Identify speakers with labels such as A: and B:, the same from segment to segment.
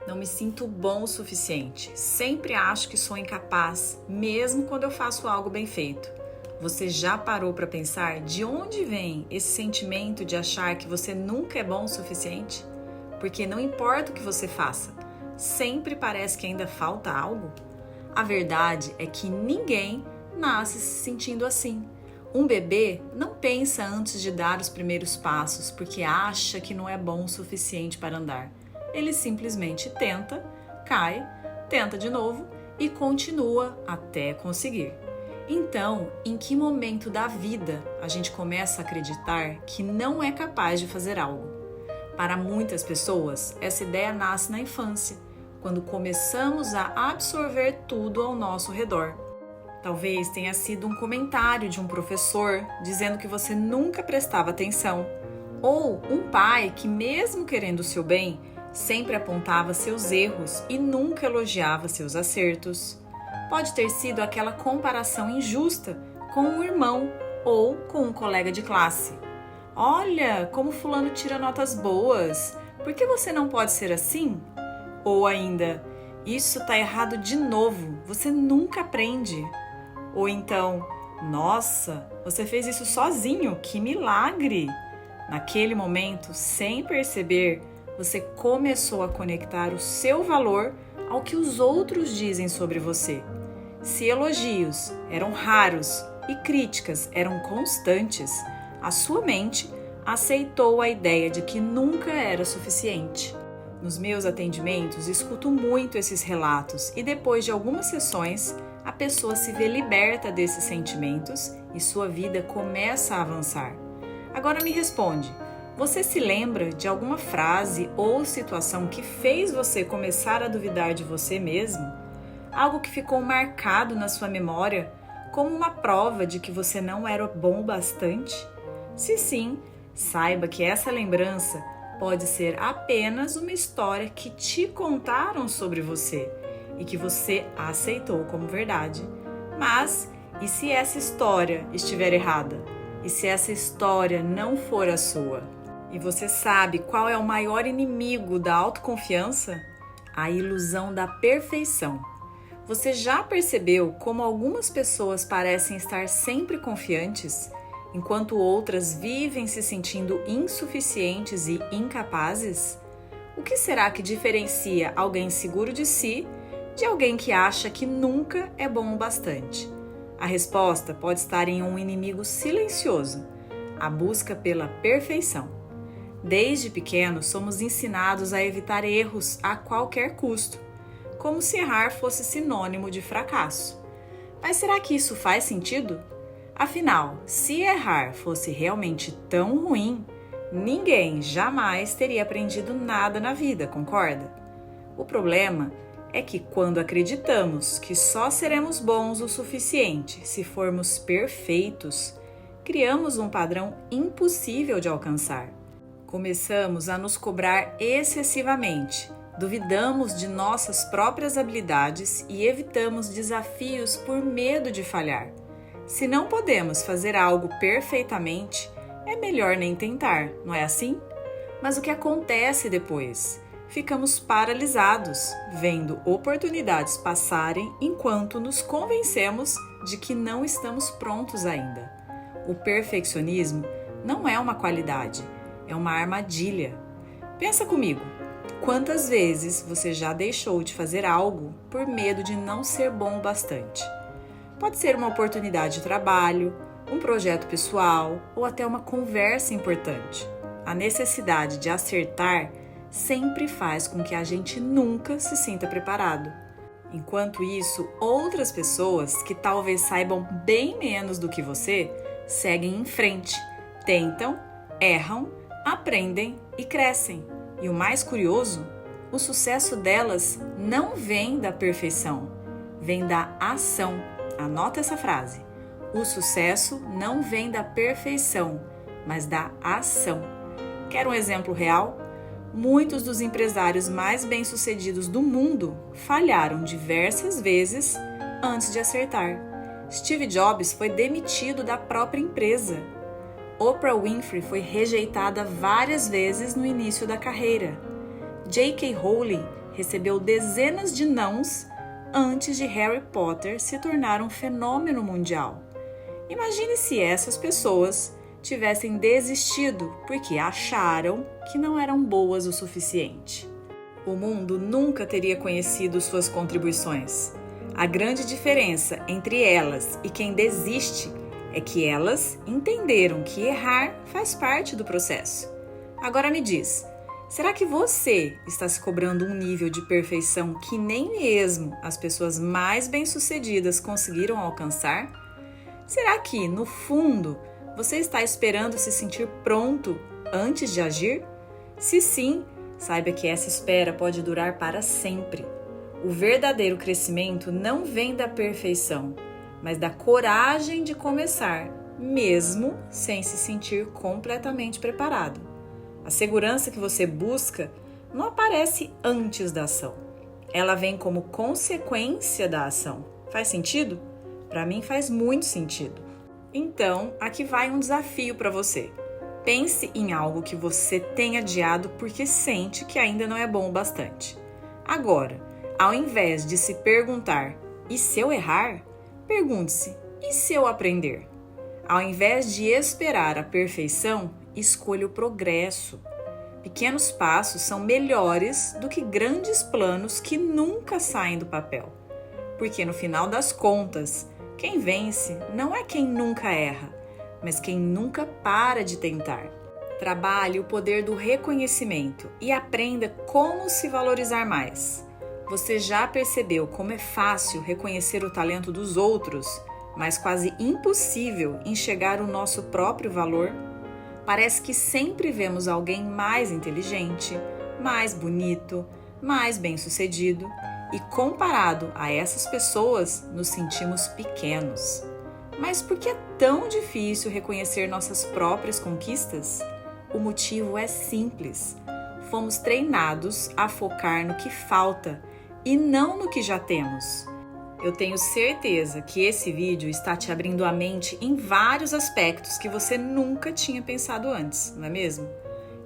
A: Não me sinto bom o suficiente. Sempre acho que sou incapaz, mesmo quando eu faço algo bem feito. Você já parou para pensar de onde vem esse sentimento de achar que você nunca é bom o suficiente? Porque não importa o que você faça, sempre parece que ainda falta algo. A verdade é que ninguém nasce se sentindo assim. Um bebê não pensa antes de dar os primeiros passos porque acha que não é bom o suficiente para andar. Ele simplesmente tenta, cai, tenta de novo e continua até conseguir. Então, em que momento da vida a gente começa a acreditar que não é capaz de fazer algo? Para muitas pessoas, essa ideia nasce na infância, quando começamos a absorver tudo ao nosso redor. Talvez tenha sido um comentário de um professor dizendo que você nunca prestava atenção, ou um pai que, mesmo querendo o seu bem, sempre apontava seus erros e nunca elogiava seus acertos. Pode ter sido aquela comparação injusta com um irmão ou com um colega de classe. Olha, como fulano tira notas boas, por que você não pode ser assim? Ou ainda, isso está errado de novo, você nunca aprende. Ou então, nossa, você fez isso sozinho, que milagre! Naquele momento, sem perceber, você começou a conectar o seu valor ao que os outros dizem sobre você. Se elogios eram raros e críticas eram constantes, a sua mente aceitou a ideia de que nunca era suficiente. Nos meus atendimentos, escuto muito esses relatos e depois de algumas sessões, a pessoa se vê liberta desses sentimentos e sua vida começa a avançar. Agora me responde, você se lembra de alguma frase ou situação que fez você começar a duvidar de você mesmo? Algo que ficou marcado na sua memória como uma prova de que você não era bom o bastante? Se sim, saiba que essa lembrança pode ser apenas uma história que te contaram sobre você e que você aceitou como verdade. Mas, e se essa história estiver errada? E se essa história não for a sua? E você sabe qual é o maior inimigo da autoconfiança? A ilusão da perfeição. Você já percebeu como algumas pessoas parecem estar sempre confiantes, enquanto outras vivem se sentindo insuficientes e incapazes? O que será que diferencia alguém seguro de si de alguém que acha que nunca é bom o bastante? A resposta pode estar em um inimigo silencioso, a busca pela perfeição. Desde pequenos, somos ensinados a evitar erros a qualquer custo, como se errar fosse sinônimo de fracasso. Mas será que isso faz sentido? Afinal, se errar fosse realmente tão ruim, ninguém jamais teria aprendido nada na vida, concorda? O problema é que quando acreditamos que só seremos bons o suficiente se formos perfeitos, criamos um padrão impossível de alcançar. Começamos a nos cobrar excessivamente, duvidamos de nossas próprias habilidades e evitamos desafios por medo de falhar. Se não podemos fazer algo perfeitamente, é melhor nem tentar, não é assim? Mas o que acontece depois? Ficamos paralisados, vendo oportunidades passarem enquanto nos convencemos de que não estamos prontos ainda. O perfeccionismo não é uma qualidade, é uma armadilha. Pensa comigo, quantas vezes você já deixou de fazer algo por medo de não ser bom o bastante? Pode ser uma oportunidade de trabalho, um projeto pessoal ou até uma conversa importante. A necessidade de acertar sempre faz com que a gente nunca se sinta preparado. Enquanto isso, outras pessoas que talvez saibam bem menos do que você, seguem em frente, tentam, erram, aprendem e crescem. E o mais curioso, o sucesso delas não vem da perfeição, vem da ação. Anota essa frase. O sucesso não vem da perfeição, mas da ação. Quer um exemplo real? Muitos dos empresários mais bem-sucedidos do mundo falharam diversas vezes antes de acertar. Steve Jobs foi demitido da própria empresa. Oprah Winfrey foi rejeitada várias vezes no início da carreira. J.K. Rowling recebeu dezenas de nãos antes de Harry Potter se tornar um fenômeno mundial. Imagine se essas pessoas tivessem desistido porque acharam que não eram boas o suficiente. O mundo nunca teria conhecido suas contribuições. A grande diferença entre elas e quem desiste é que elas entenderam que errar faz parte do processo. Agora me diz, será que você está se cobrando um nível de perfeição que nem mesmo as pessoas mais bem-sucedidas conseguiram alcançar? Será que, no fundo, você está esperando se sentir pronto antes de agir? Se sim, saiba que essa espera pode durar para sempre. O verdadeiro crescimento não vem da perfeição, mas da coragem de começar, mesmo sem se sentir completamente preparado. A segurança que você busca não aparece antes da ação. Ela vem como consequência da ação. Faz sentido? Para mim faz muito sentido. Então, aqui vai um desafio para você. Pense em algo que você tem adiado porque sente que ainda não é bom o bastante. Agora, ao invés de se perguntar, e se eu errar? Pergunte-se, e se eu aprender? Ao invés de esperar a perfeição, escolha o progresso. Pequenos passos são melhores do que grandes planos que nunca saem do papel. Porque no final das contas, quem vence não é quem nunca erra, mas quem nunca para de tentar. Trabalhe o poder do reconhecimento e aprenda como se valorizar mais. Você já percebeu como é fácil reconhecer o talento dos outros, mas quase impossível enxergar o nosso próprio valor? Parece que sempre vemos alguém mais inteligente, mais bonito, mais bem-sucedido e, comparado a essas pessoas, nos sentimos pequenos. Mas por que é tão difícil reconhecer nossas próprias conquistas? O motivo é simples. Fomos treinados a focar no que falta e não no que já temos. Eu tenho certeza que esse vídeo está te abrindo a mente em vários aspectos que você nunca tinha pensado antes, não é mesmo?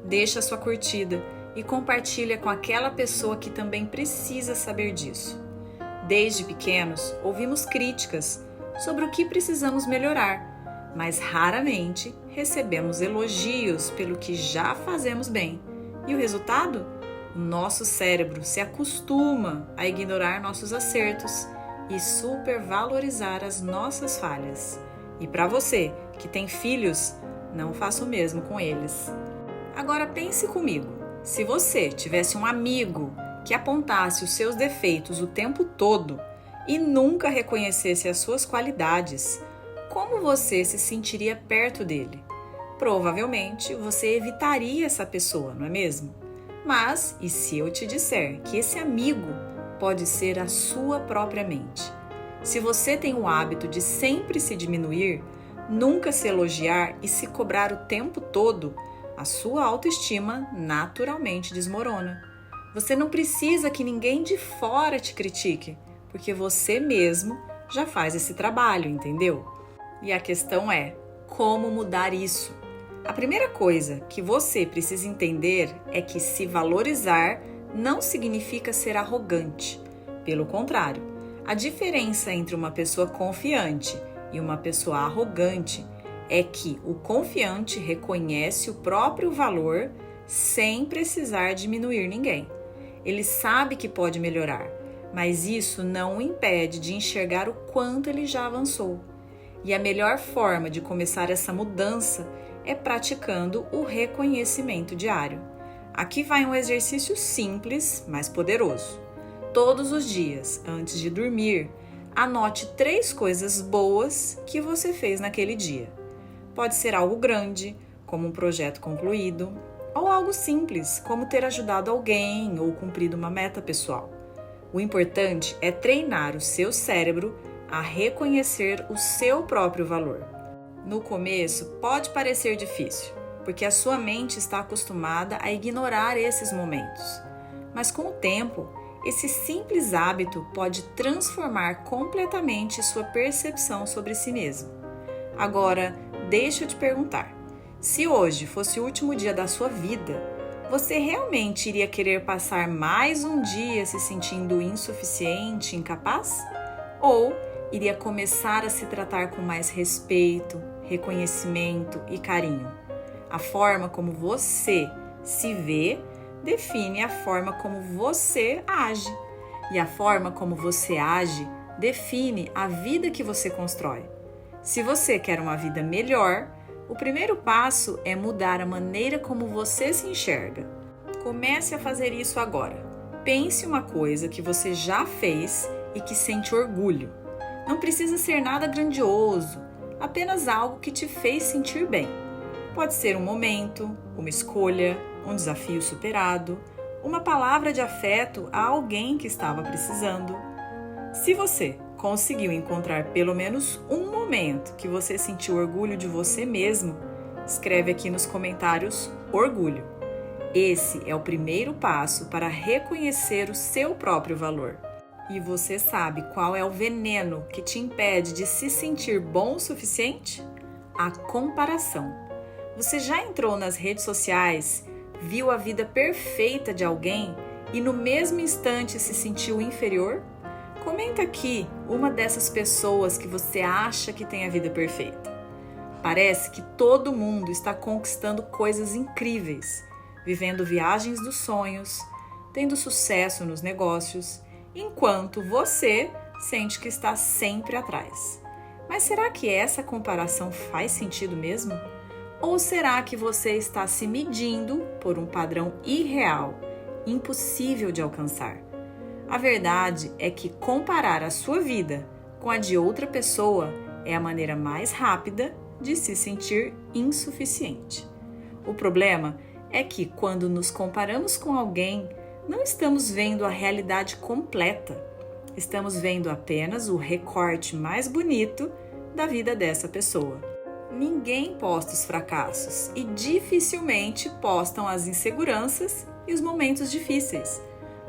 A: Deixa a sua curtida e compartilha com aquela pessoa que também precisa saber disso. Desde pequenos, ouvimos críticas sobre o que precisamos melhorar, mas raramente recebemos elogios pelo que já fazemos bem. E o resultado? O nosso cérebro se acostuma a ignorar nossos acertos e supervalorizar as nossas falhas. E para você que tem filhos, não faça o mesmo com eles. Agora pense comigo, se você tivesse um amigo que apontasse os seus defeitos o tempo todo e nunca reconhecesse as suas qualidades, como você se sentiria perto dele? Provavelmente você evitaria essa pessoa, não é mesmo? Mas, e se eu te disser que esse amigo pode ser a sua própria mente? Se você tem o hábito de sempre se diminuir, nunca se elogiar e se cobrar o tempo todo, a sua autoestima naturalmente desmorona. Você não precisa que ninguém de fora te critique, porque você mesmo já faz esse trabalho, entendeu? E a questão é, como mudar isso? A primeira coisa que você precisa entender é que se valorizar não significa ser arrogante. Pelo contrário, a diferença entre uma pessoa confiante e uma pessoa arrogante é que o confiante reconhece o próprio valor sem precisar diminuir ninguém. Ele sabe que pode melhorar, mas isso não o impede de enxergar o quanto ele já avançou. E a melhor forma de começar essa mudança é praticando o reconhecimento diário. Aqui vai um exercício simples, mas poderoso. Todos os dias, antes de dormir, anote 3 coisas boas que você fez naquele dia. Pode ser algo grande, como um projeto concluído, ou algo simples, como ter ajudado alguém ou cumprido uma meta pessoal. O importante é treinar o seu cérebro a reconhecer o seu próprio valor. No começo, pode parecer difícil, porque a sua mente está acostumada a ignorar esses momentos. Mas com o tempo, esse simples hábito pode transformar completamente sua percepção sobre si mesmo. Agora, deixa eu te perguntar, se hoje fosse o último dia da sua vida, Você realmente iria querer passar mais um dia se sentindo insuficiente, incapaz? Ou iria começar a se tratar com mais respeito, reconhecimento e carinho? A forma como você se vê define a forma como você age. E a forma como você age define a vida que você constrói. Se você quer uma vida melhor, o primeiro passo é mudar a maneira como você se enxerga. Comece a fazer isso agora. Pense uma coisa que você já fez e que sente orgulho. Não precisa ser nada grandioso, apenas algo que te fez sentir bem. Pode ser um momento, uma escolha, um desafio superado, uma palavra de afeto a alguém que estava precisando. Se você conseguiu encontrar pelo menos um momento que você sentiu orgulho de você mesmo, escreve aqui nos comentários orgulho. Esse é o primeiro passo para reconhecer o seu próprio valor. E você sabe qual é o veneno que te impede de se sentir bom o suficiente? A comparação. Você já entrou nas redes sociais, viu a vida perfeita de alguém e no mesmo instante se sentiu inferior? Comenta aqui uma dessas pessoas que você acha que tem a vida perfeita. Parece que todo mundo está conquistando coisas incríveis, vivendo viagens dos sonhos, tendo sucesso nos negócios, enquanto você sente que está sempre atrás. Mas será que essa comparação faz sentido mesmo? Ou será que você está se medindo por um padrão irreal, impossível de alcançar? A verdade é que comparar a sua vida com a de outra pessoa é a maneira mais rápida de se sentir insuficiente. O problema é que quando nos comparamos com alguém, não estamos vendo a realidade completa. Estamos vendo apenas o recorte mais bonito da vida dessa pessoa. Ninguém posta os fracassos e dificilmente postam as inseguranças e os momentos difíceis.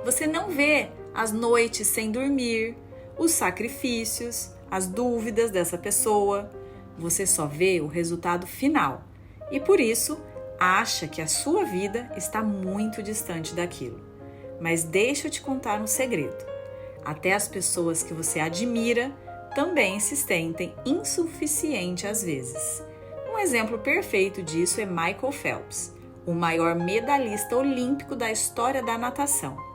A: Você não vê as noites sem dormir, os sacrifícios, as dúvidas dessa pessoa. Você só vê o resultado final e, por isso, acha que a sua vida está muito distante daquilo. Mas deixa eu te contar um segredo. Até as pessoas que você admira também se sentem insuficientes às vezes. Um exemplo perfeito disso é Michael Phelps, o maior medalhista olímpico da história da natação.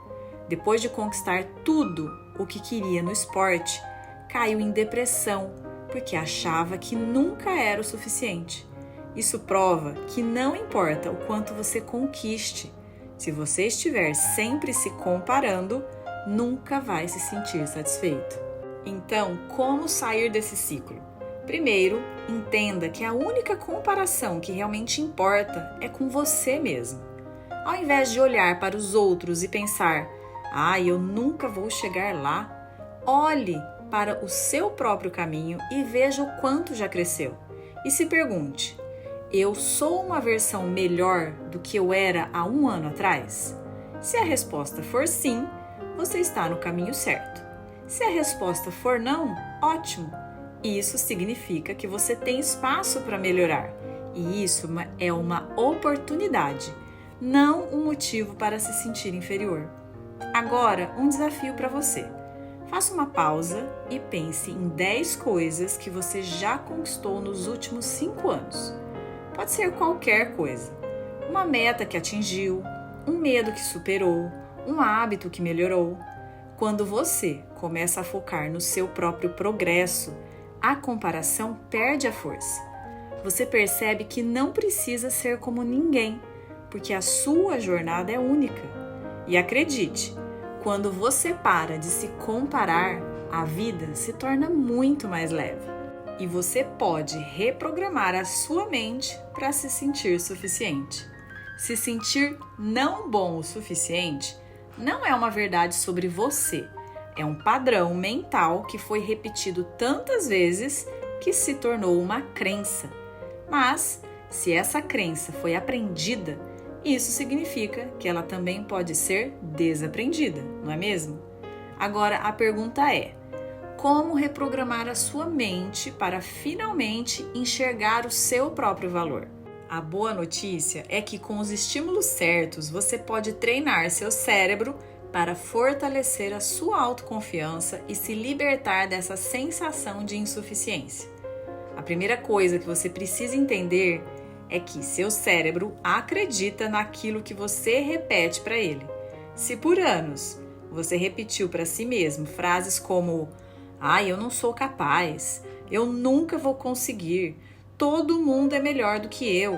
A: Depois de conquistar tudo o que queria no esporte, caiu em depressão porque achava que nunca era o suficiente. Isso prova que não importa o quanto você conquiste, se você estiver sempre se comparando, nunca vai se sentir satisfeito. Então, como sair desse ciclo? Primeiro, entenda que a única comparação que realmente importa é com você mesmo. Ao invés de olhar para os outros e pensar, eu nunca vou chegar lá, olhe para o seu próprio caminho e veja o quanto já cresceu. E se pergunte, eu sou uma versão melhor do que eu era há um ano atrás? Se a resposta for sim, você está no caminho certo. Se a resposta for não, ótimo! Isso significa que você tem espaço para melhorar. E isso é uma oportunidade, não um motivo para se sentir inferior. Agora, um desafio para você. Faça uma pausa e pense em 10 coisas que você já conquistou nos últimos 5 anos. Pode ser qualquer coisa. Uma meta que atingiu, um medo que superou, um hábito que melhorou. Quando você começa a focar no seu próprio progresso, a comparação perde a força. Você percebe que não precisa ser como ninguém, porque a sua jornada é única. E acredite, quando você para de se comparar, a vida se torna muito mais leve. E você pode reprogramar a sua mente para se sentir suficiente. Se sentir não bom o suficiente não é uma verdade sobre você. É um padrão mental que foi repetido tantas vezes que se tornou uma crença. Mas, se essa crença foi aprendida, isso significa que ela também pode ser desaprendida, não é mesmo? Agora, a pergunta é: como reprogramar a sua mente para finalmente enxergar o seu próprio valor? A boa notícia é que com os estímulos certos você pode treinar seu cérebro para fortalecer a sua autoconfiança e se libertar dessa sensação de insuficiência. A primeira coisa que você precisa entender é que seu cérebro acredita naquilo que você repete para ele. Se por anos você repetiu para si mesmo frases como eu não sou capaz, eu nunca vou conseguir, todo mundo é melhor do que eu.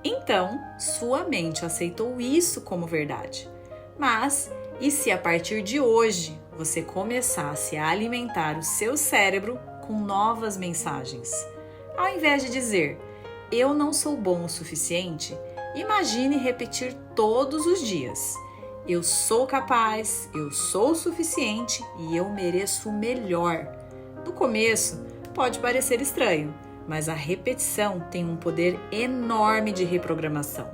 A: Então, sua mente aceitou isso como verdade. Mas, e se a partir de hoje você começasse a alimentar o seu cérebro com novas mensagens? Ao invés de dizer, eu não sou bom o suficiente, imagine repetir todos os dias. Eu sou capaz, eu sou o suficiente e eu mereço o melhor. No começo, pode parecer estranho, mas a repetição tem um poder enorme de reprogramação.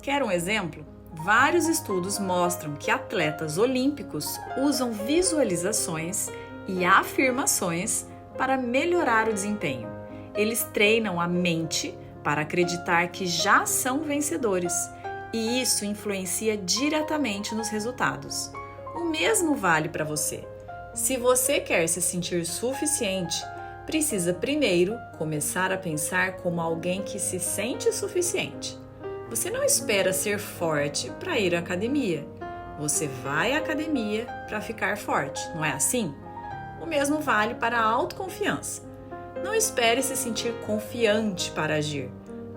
A: Quer um exemplo? Vários estudos mostram que atletas olímpicos usam visualizações e afirmações para melhorar o desempenho. Eles treinam a mente para acreditar que já são vencedores, e isso influencia diretamente nos resultados. O mesmo vale para você. Se você quer se sentir suficiente, precisa primeiro começar a pensar como alguém que se sente suficiente. Você não espera ser forte para ir à academia. Você vai à academia para ficar forte, não é assim? O mesmo vale para a autoconfiança. Não espere se sentir confiante para agir.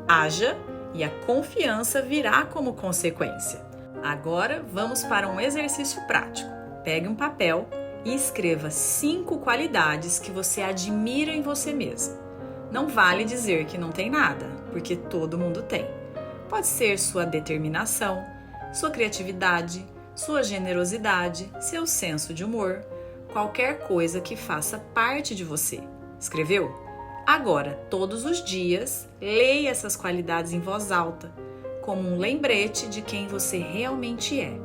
A: Haja e a confiança virá como consequência. Agora vamos para um exercício prático. Pegue um papel e escreva 5 qualidades que você admira em você mesmo. Não vale dizer que não tem nada, porque todo mundo tem. Pode ser sua determinação, sua criatividade, sua generosidade, seu senso de humor, qualquer coisa que faça parte de você. Escreveu? Agora, todos os dias, leia essas qualidades em voz alta, como um lembrete de quem você realmente é.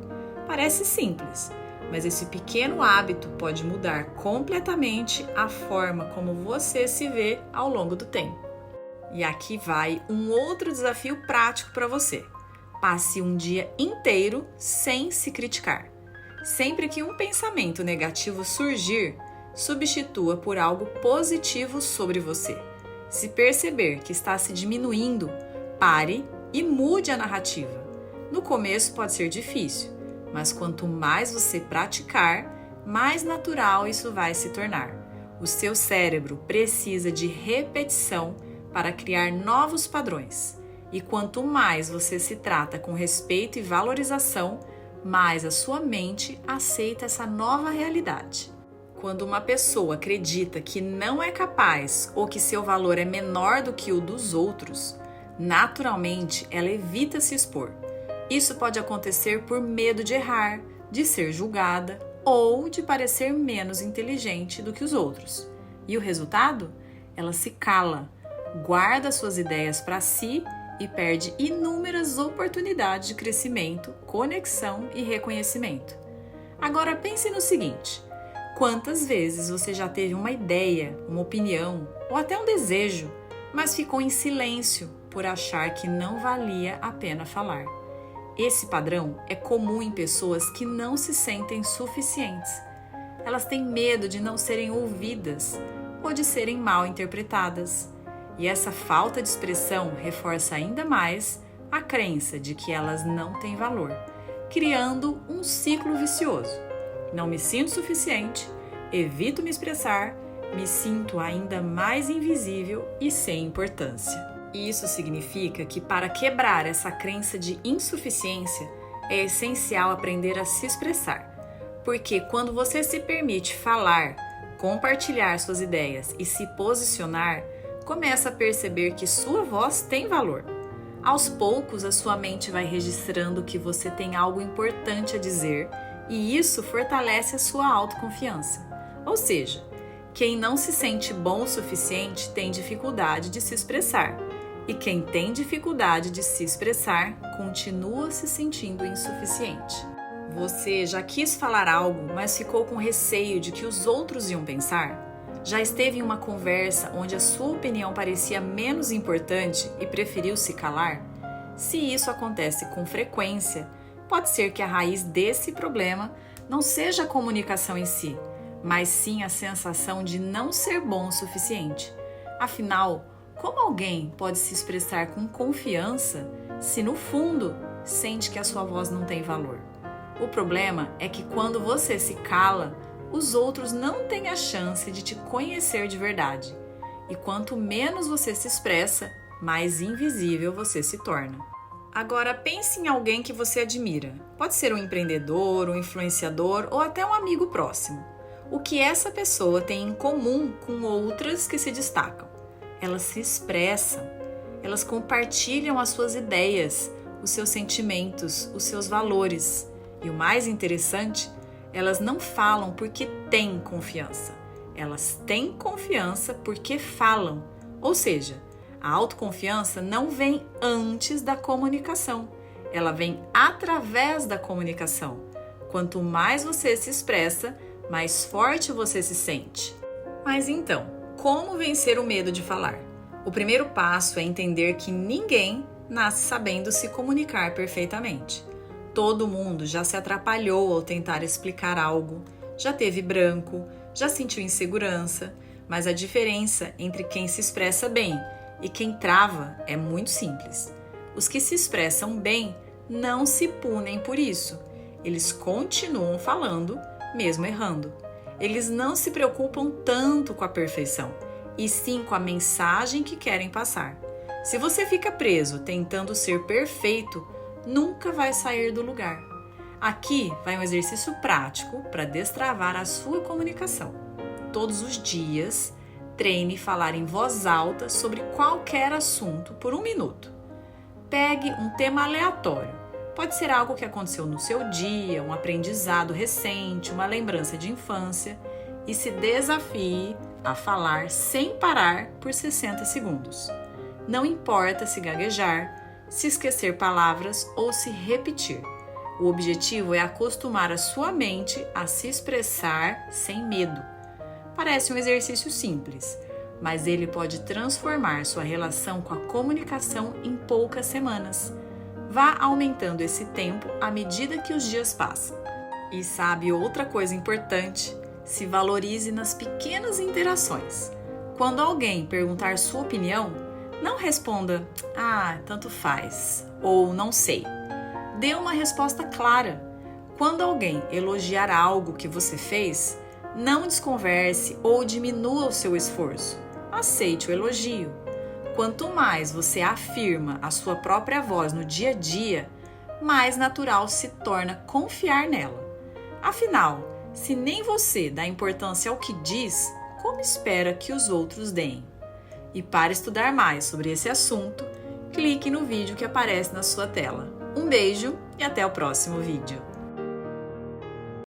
A: Parece simples, mas esse pequeno hábito pode mudar completamente a forma como você se vê ao longo do tempo. E aqui vai um outro desafio prático para você. Passe um dia inteiro sem se criticar. Sempre que um pensamento negativo surgir, substitua por algo positivo sobre você. Se perceber que está se diminuindo, pare e mude a narrativa. No começo pode ser difícil, mas quanto mais você praticar, mais natural isso vai se tornar. O seu cérebro precisa de repetição para criar novos padrões. E quanto mais você se trata com respeito e valorização, mais a sua mente aceita essa nova realidade. Quando uma pessoa acredita que não é capaz ou que seu valor é menor do que o dos outros, naturalmente ela evita se expor. Isso pode acontecer por medo de errar, de ser julgada ou de parecer menos inteligente do que os outros. E o resultado? Ela se cala, guarda suas ideias para si e perde inúmeras oportunidades de crescimento, conexão e reconhecimento. Agora pense no seguinte: quantas vezes você já teve uma ideia, uma opinião ou até um desejo, mas ficou em silêncio por achar que não valia a pena falar? Esse padrão é comum em pessoas que não se sentem suficientes. Elas têm medo de não serem ouvidas ou de serem mal interpretadas. E essa falta de expressão reforça ainda mais a crença de que elas não têm valor, criando um ciclo vicioso. Não me sinto suficiente, evito me expressar, me sinto ainda mais invisível e sem importância. Isso significa que para quebrar essa crença de insuficiência, é essencial aprender a se expressar. Porque quando você se permite falar, compartilhar suas ideias e se posicionar, começa a perceber que sua voz tem valor. Aos poucos, a sua mente vai registrando que você tem algo importante a dizer e isso fortalece a sua autoconfiança. Ou seja, quem não se sente bom o suficiente tem dificuldade de se expressar. E quem tem dificuldade de se expressar continua se sentindo insuficiente. Você já quis falar algo, mas ficou com receio de que os outros iam pensar? Já esteve em uma conversa onde a sua opinião parecia menos importante e preferiu se calar? Se isso acontece com frequência, pode ser que a raiz desse problema não seja a comunicação em si, mas sim a sensação de não ser bom o suficiente. Afinal, como alguém pode se expressar com confiança se no fundo sente que a sua voz não tem valor? O problema é que quando você se cala, os outros não têm a chance de te conhecer de verdade. E quanto menos você se expressa, mais invisível você se torna. Agora pense em alguém que você admira. Pode ser um empreendedor, um influenciador ou até um amigo próximo. O que essa pessoa tem em comum com outras que se destacam? Elas se expressam, elas compartilham as suas ideias, os seus sentimentos, os seus valores. E o mais interessante, elas não falam porque têm confiança. Elas têm confiança porque falam. Ou seja, a autoconfiança não vem antes da comunicação. Ela vem através da comunicação. Quanto mais você se expressa, mais forte você se sente. Mas então, como vencer o medo de falar? O primeiro passo é entender que ninguém nasce sabendo se comunicar perfeitamente. Todo mundo já se atrapalhou ao tentar explicar algo, já teve branco, já sentiu insegurança, mas a diferença entre quem se expressa bem e quem trava é muito simples. Os que se expressam bem não se punem por isso. Eles continuam falando, mesmo errando. Eles não se preocupam tanto com a perfeição, e sim com a mensagem que querem passar. Se você fica preso tentando ser perfeito, nunca vai sair do lugar. Aqui vai um exercício prático para destravar a sua comunicação. Todos os dias, treine falar em voz alta sobre qualquer assunto por 1 minuto. Pegue um tema aleatório. Pode ser algo que aconteceu no seu dia, um aprendizado recente, uma lembrança de infância, e se desafie a falar sem parar por 60 segundos. Não importa se gaguejar, se esquecer palavras ou se repetir. O objetivo é acostumar a sua mente a se expressar sem medo. Parece um exercício simples, mas ele pode transformar sua relação com a comunicação em poucas semanas. Vá aumentando esse tempo à medida que os dias passam. E sabe outra coisa importante? Se valorize nas pequenas interações. Quando alguém perguntar sua opinião, não responda, tanto faz, ou não sei. Dê uma resposta clara. Quando alguém elogiar algo que você fez, não desconverse ou diminua o seu esforço. Aceite o elogio. Quanto mais você afirma a sua própria voz no dia a dia, mais natural se torna confiar nela. Afinal, se nem você dá importância ao que diz, como espera que os outros deem? E para estudar mais sobre esse assunto, clique no vídeo que aparece na sua tela. Um beijo e até o próximo vídeo!